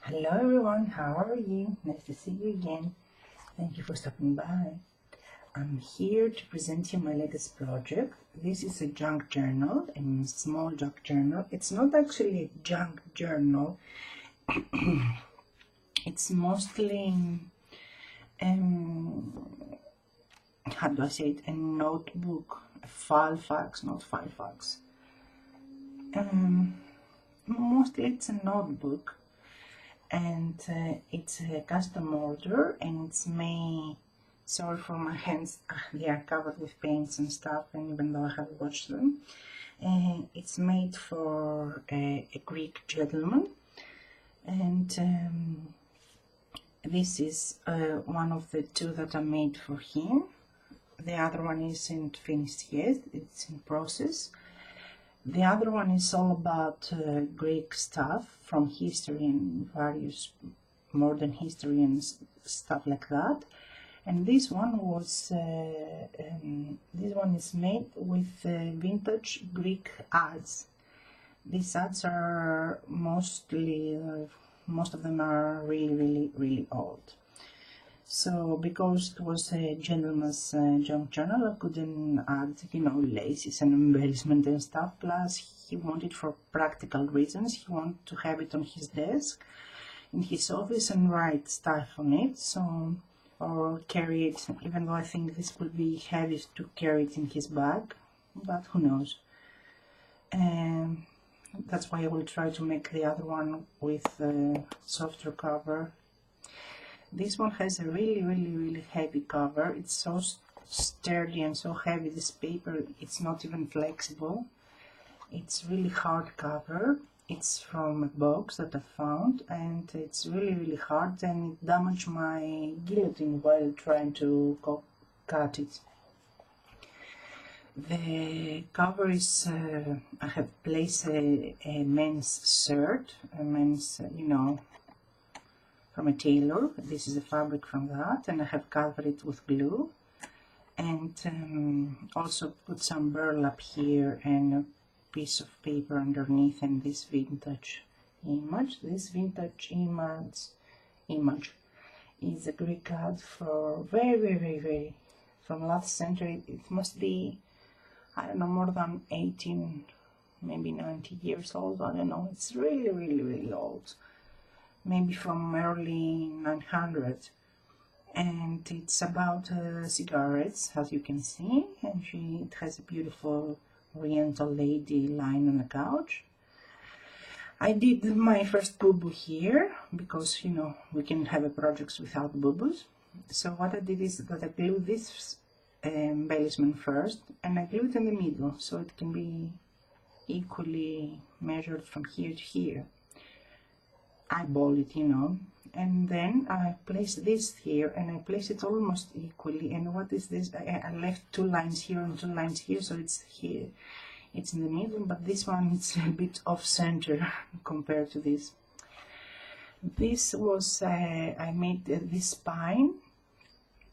Hello everyone, how are you? Nice to see you again. Thank you for stopping by. I'm here to present you my latest project. This is a junk journal, a small junk journal. It's not actually a junk journal. It's mostly, how do I say it, a notebook, a file fax, not file fax. Mostly it's a notebook. And it's a custom order, and it's made, sorry for my hands, they are covered with paints and stuff, and even though I haven't watched them, it's made for a Greek gentleman, and this is one of the two that I made for him. The other one isn't finished yet, it's in process. The other one is all about Greek stuff from history and various modern history and stuff like that. And this one was this one is made with vintage Greek ads. These ads are mostly most of them are really old. So because it was a gentleman's junk journal, I couldn't add, laces and embellishment and stuff. Plus, he wanted, for practical reasons, he wanted to have it on his desk, in his office, and write stuff on it. So, or carry it, even though I think this will be heavy to carry it in his bag, but who knows. And that's why I will try to make the other one with a softer cover. This one has a really heavy cover. It's so sturdy and so heavy, this paper, it's not even flexible. It's really hard cover. It's from a box that I found, and it's really hard, and it damaged my guillotine while trying to cut it. The cover is, I have placed a men's shirt, a men's, from a tailor. This is the fabric from that, and I have covered it with glue, and also put some burlap here and a piece of paper underneath, and this vintage image. This vintage image is a Greek ad for very from last century. It must be, I don't know, more than 18, maybe 90 years old. I don't know. It's really old. Maybe from early 900, and it's about cigarettes, as you can see, and it has a beautiful oriental lady lying on a couch. I did my first boo-boo here because we can have projects without boo-boos. So what I did is that I glued this embellishment first, and I glued it in the middle so it can be equally measured from here to here. Eyeball it, and then I place this here, and I place it almost equally. And what is this? I left 2 lines here and 2 lines here, so it's here, it's in the middle, but this one is a bit off center compared to this. This was, I made this spine,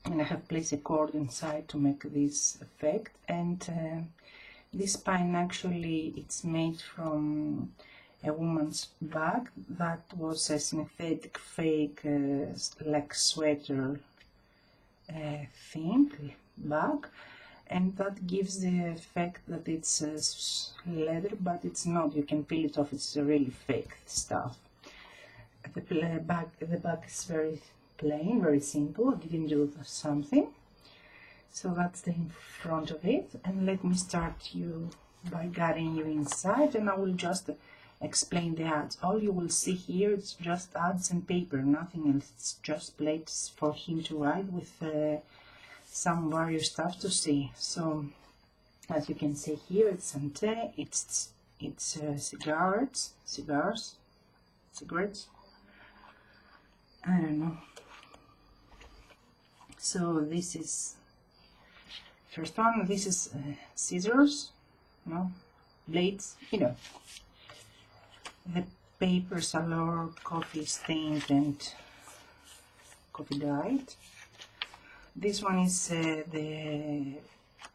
and I have placed a cord inside to make this effect, and this spine actually it's made from a woman's bag that was a synthetic fake like sweater thing bag, and that gives the effect that it's leather, but it's not. You can peel it off. It's really fake stuff. The bag is very plain, very simple. I didn't do something. So that's the front of it, and let me start you by guiding you inside, and I will just explain the ads. All you will see here is just ads and paper, nothing else. It's just plates for him to write with some various stuff to see. So as you can see here, it's Santé, it's cigarettes, I don't know. So this is first one. This is scissors, blades, The papers are coffee stained and coffee dyed. This one is the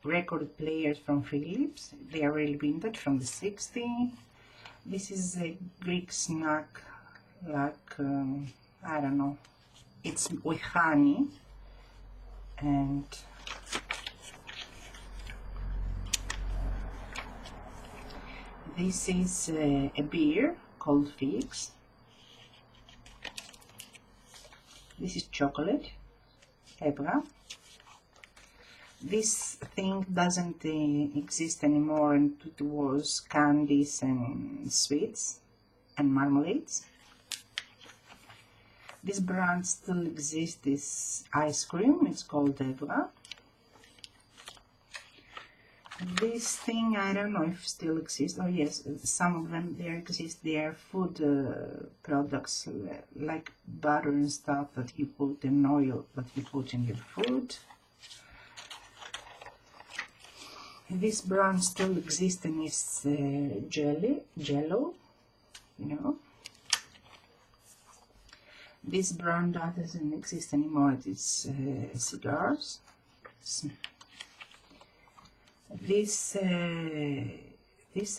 record players from Philips. They are really vintage, from the 60s. This is a Greek snack like, I don't know, it's with honey, and this is a beer called Figs. This is chocolate, Ebra. This thing doesn't exist anymore, and it was candies and sweets and marmalades. This brand still exists, this ice cream, it's called Ebra. This thing, I don't know if still exists. Oh yes, some of them there exist. They are food products like butter and stuff that you put in oil that you put in your food. This brand still exists and is Jello, you know. This brand doesn't exist anymore. It's cigars. This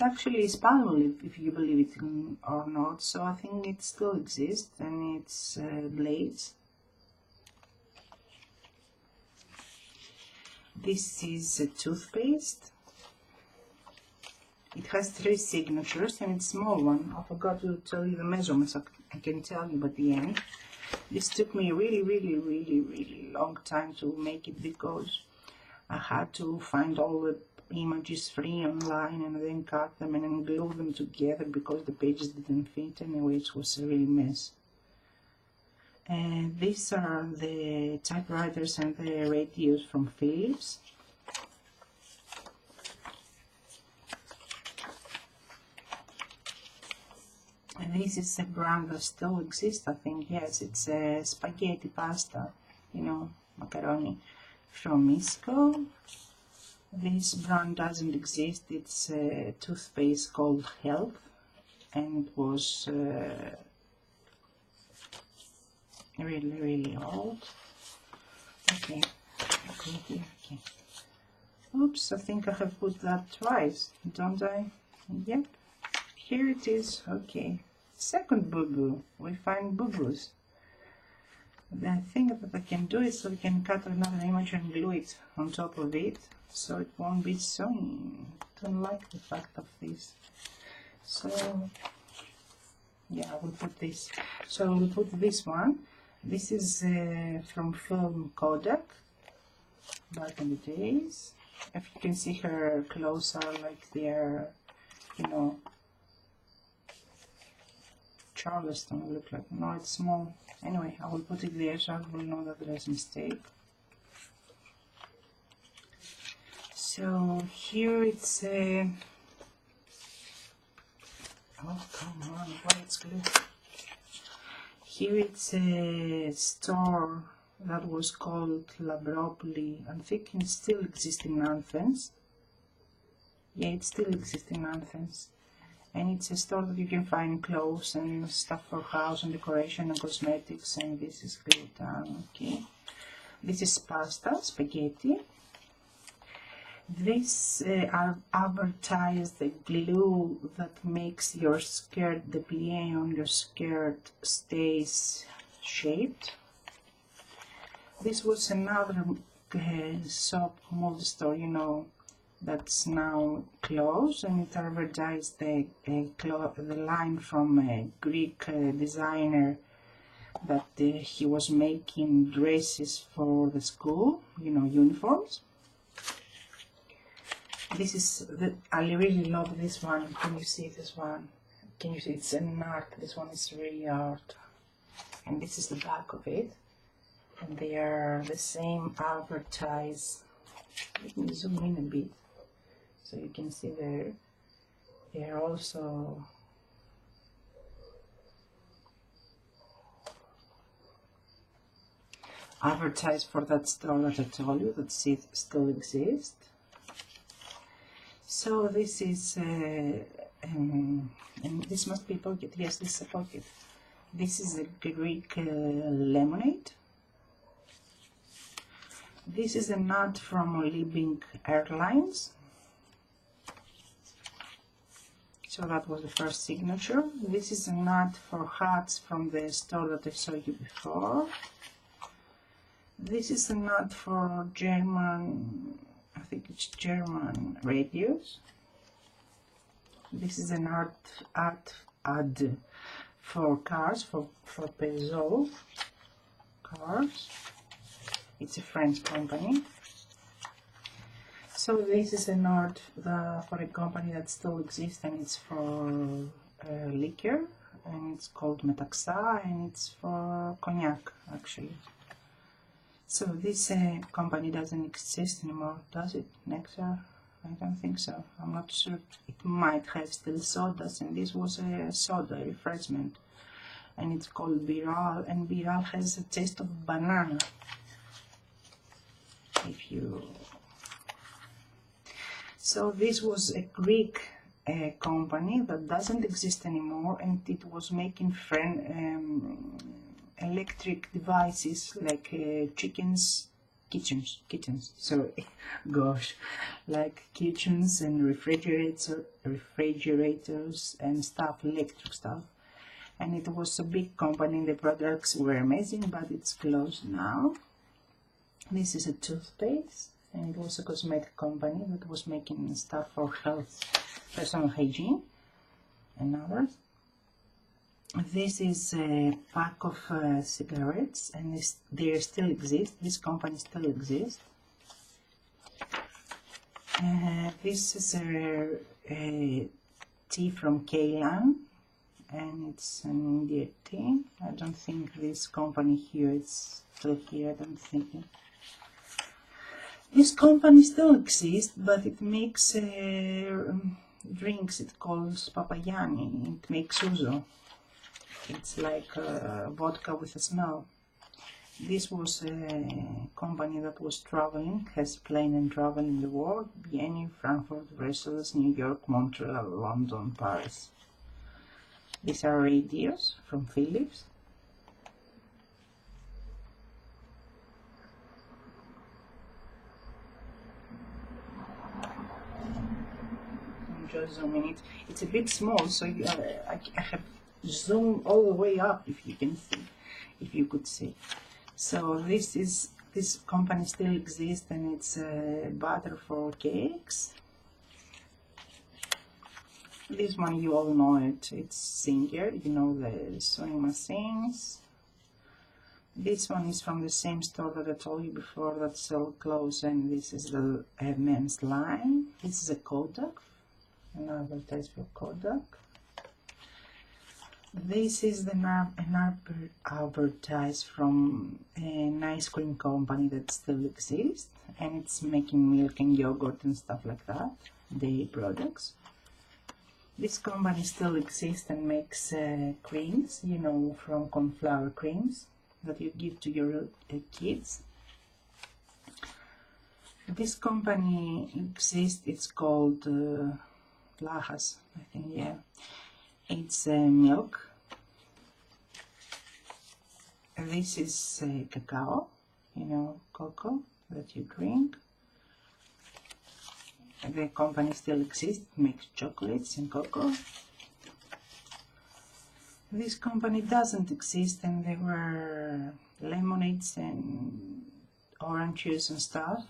actually is palm oil, if you believe it or not, so I think it still exists, and it's blades. This is a toothpaste. It has 3 signatures and it's a small one. I forgot to tell you the measurements. I can tell you by the end. This took me really long time to make it, because I had to find all the images free online and then cut them and then glue them together, because the pages didn't fit anyway. It was a real mess. And these are the typewriters and the radios from Philips. And this is a brand that still exists, I think. Yes, it's a spaghetti pasta, you know, macaroni from Misco. This brand doesn't exist. It's a toothpaste called Health, and it was really old. Okay, okay. Oops, I think I have put that twice, don't I? Yep, here it is. Okay, second boo-boo. We find boo-boos. The thing that I can do is I can cut another image and glue it on top of it, so it won't be showing. I don't like the fact of this. So yeah, I will put this. So we'll put this one. This is from film Kodak, back in the days. If you can see, her clothes are like they're, you know, Charleston look like. No, it's small. Anyway, I will put it there so I will know that there's a mistake. So here it's a... Oh, come on, why it's glued? Here it's a store that was called Labropoli. I think it still exists in Athens. Yeah, it still exists in Athens. And it's a store that you can find clothes and stuff for house and decoration and cosmetics, and this is glued down, okay. This is pasta, spaghetti. This advertised the glue that makes your skirt, the plie on your skirt stays shaped. This was another soap mold store, you know, that's now closed, and it advertised the line from a Greek designer that he was making dresses for the school, you know, uniforms. This is I really love this one. Can you see this one? Can you see? It's an art. This one is really art. And this is the back of it. And they are the same advertised. Let me zoom in a bit so you can see there. They are also advertised for that store that I told you that still exists. So this is, and this must be pocket. Yes, this is a pocket. This is a Greek lemonade. This is a nut from Olympic Airlines. So that was the first signature. This is an ad for hats from the store that I showed you before. This is an ad for German, I think it's German radios. This is an ad for cars, for Peugeot cars. It's a French company. So this is an ad for a company that still exists, and it's for liquor, and it's called Metaxa, and it's for cognac actually. So this company doesn't exist anymore, does it? Nectar? I don't think so. I'm not sure. It might have still sodas, and this was a soda refreshment, and it's called Biral, and Biral has a taste of banana. So this was a Greek company that doesn't exist anymore, and it was making electric devices like kitchens, sorry, gosh, like kitchens and refrigerators and stuff, electric stuff. And it was a big company, the products were amazing, but it's closed now. This is a toothpaste, and it was a cosmetic company that was making stuff for health, personal hygiene and others. This is a pack of cigarettes, and they still exist. This company still exists. This is a tea from Kaylan, and it's an Indian tea. I don't think this company here is still here. I don't think. This company still exists, but it makes drinks. It calls Papayani. It makes ouzo. It's like vodka with a smell. This was a company that was traveling, has plane and travel in the world: Vienna, Frankfurt, Brussels, New York, Montreal, London, Paris. These are radios from Philips. Just zooming it. It's a bit small, so I have zoomed all the way up, if you can see, if you could see. So this company still exists, and it's butter for cakes. This one you all know it. It's Singer. You know the sewing machines. This one is from the same store that I told you before that sell clothes, and this is the men's line. This is a Kodak. An advertise for Kodak. This is an advertise from an ice cream company that still exists, and it's making milk and yogurt and stuff like that, dairy products. This company still exists and makes creams, you know, from cornflower creams that you give to your kids. This company exists. It's called Lahas, I think, yeah. It's milk. This is cacao, you know, cocoa that you drink. The company still exists, makes chocolates and cocoa. This company doesn't exist, and there were lemonades and orange juice and stuff.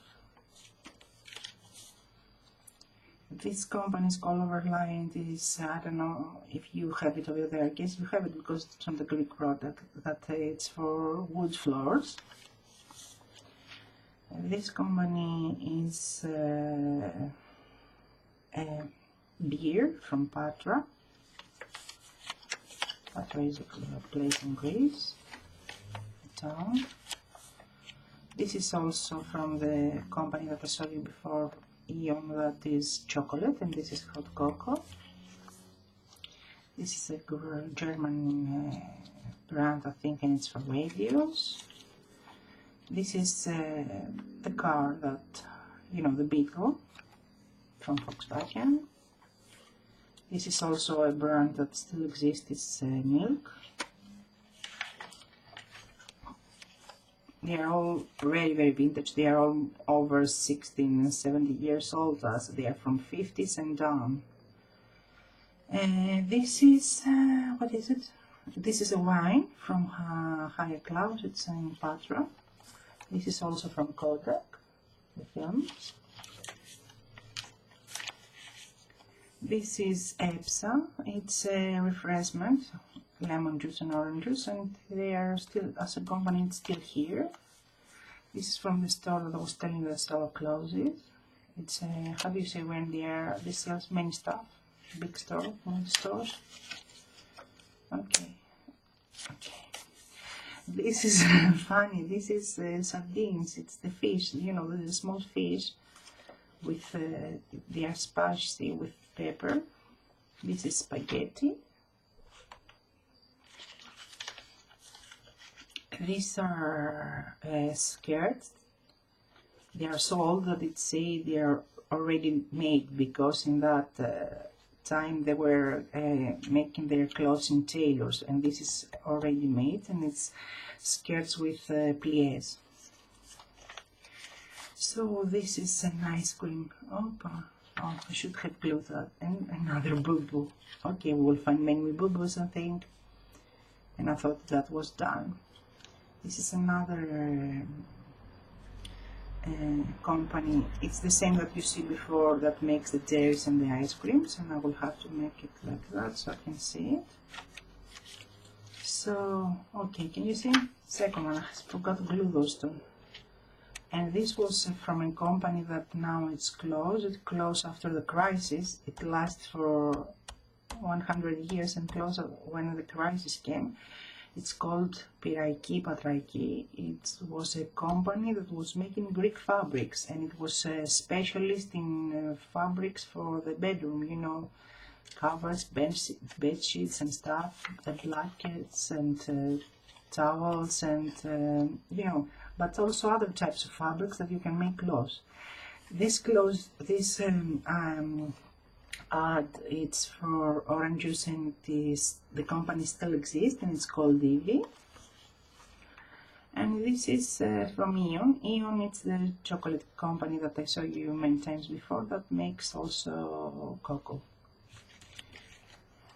This company's color line is, I don't know if you have it over there. I guess you have it because it's from the Greek product, that it's for wood floors. This company is a beer from Patra. Patra is a place in Greece, a town. This is also from the company that I showed you before, Ion, that is chocolate, and this is hot cocoa. This is a German brand, I think, and it's for radios. This is the car that, you know, the Beetle from Volkswagen. This is also a brand that still exists, it's milk. They are all very vintage. They are all over 16 and 70 years old, as they are from 50s and down. This is, what is it? This is a wine from Higher Cloud, it's in Patra. This is also from Kodak, the film. This is EPSA, it's a refreshment, lemon juice and orange juice, and they are still, as a company, it's still here. This is from the store that I was telling you the store closes. It's a, how do you say when they sell many stuff? Big store, one of the stores. Okay. This is funny, this is sardines, it's the fish, you know, the small fish with, they are spicy with pepper. This is spaghetti. These are skirts. They are so old that it say they are already made, because in that time they were making their clothes in tailors, and this is already made, and it's skirts with pliés. So this is an ice cream. Oh, I should have glued that. And another boo-boo. Okay, we will find many boo-boos, I think. And I thought that was done. This is another company. It's the same that you see before that makes the dairies and the ice creams, and I will have to make it like that so I can see it. So, okay, can you see? Second one, I forgot to glue those two. And this was from a company that now it's closed. It closed after the crisis. It lasted for 100 years and closed when the crisis came. It's called Piraiki Patraiki. It was a company that was making Greek fabrics, and it was a specialist in fabrics for the bedroom, you know, covers, bed sheets and stuff, blankets and towels and, you know, but also other types of fabrics that you can make clothes. This clothes, this ad, it's for orange juice, and the company still exists, and it's called Divi. And this is from Ion. Ion, it's the chocolate company that I saw you many times before that makes also cocoa.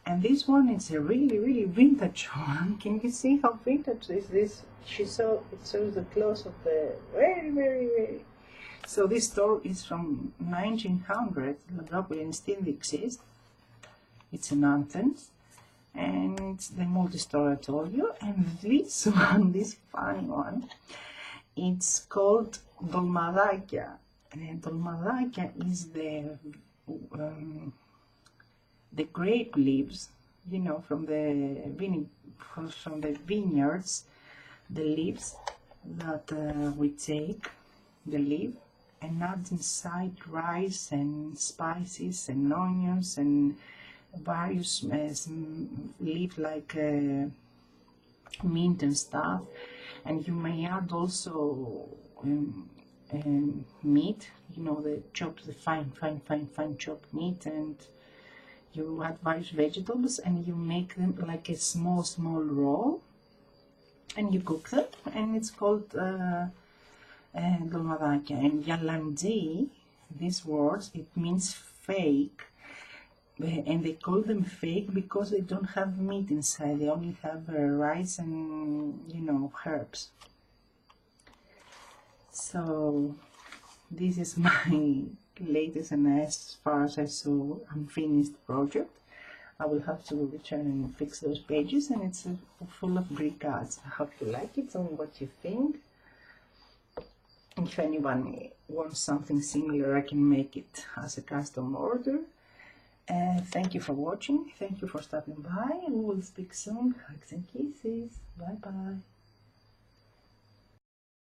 And this one is a really vintage one. Can you see how vintage is this? It shows the clothes of the very. So this store is from 1900, probably, and still exists. It's in Athens, and it's the multi-store I told you. And this one, this funny one, it's called Dolmadakia. And Dolmadakia is the grape leaves, you know, from the vineyards, the leaves that we take, the leaf, and add inside rice and spices and onions and various leaves like mint and stuff. And you may add also meat, you know, the fine chopped meat, and you add various vegetables, and you make them like a small roll, and you cook them, and it's called dolmadakia. And yalandi, these words, it means fake, and they call them fake because they don't have meat inside. They only have rice and, you know, herbs. So this is my latest and, as far as I saw, unfinished project. I will have to return and fix those pages, and it's full of Greek gods. I hope you like it. Tell me what you think. If anyone wants something similar, I can make it as a custom order. Thank you for watching. Thank you for stopping by, and we'll speak soon. Hugs and kisses. Bye bye.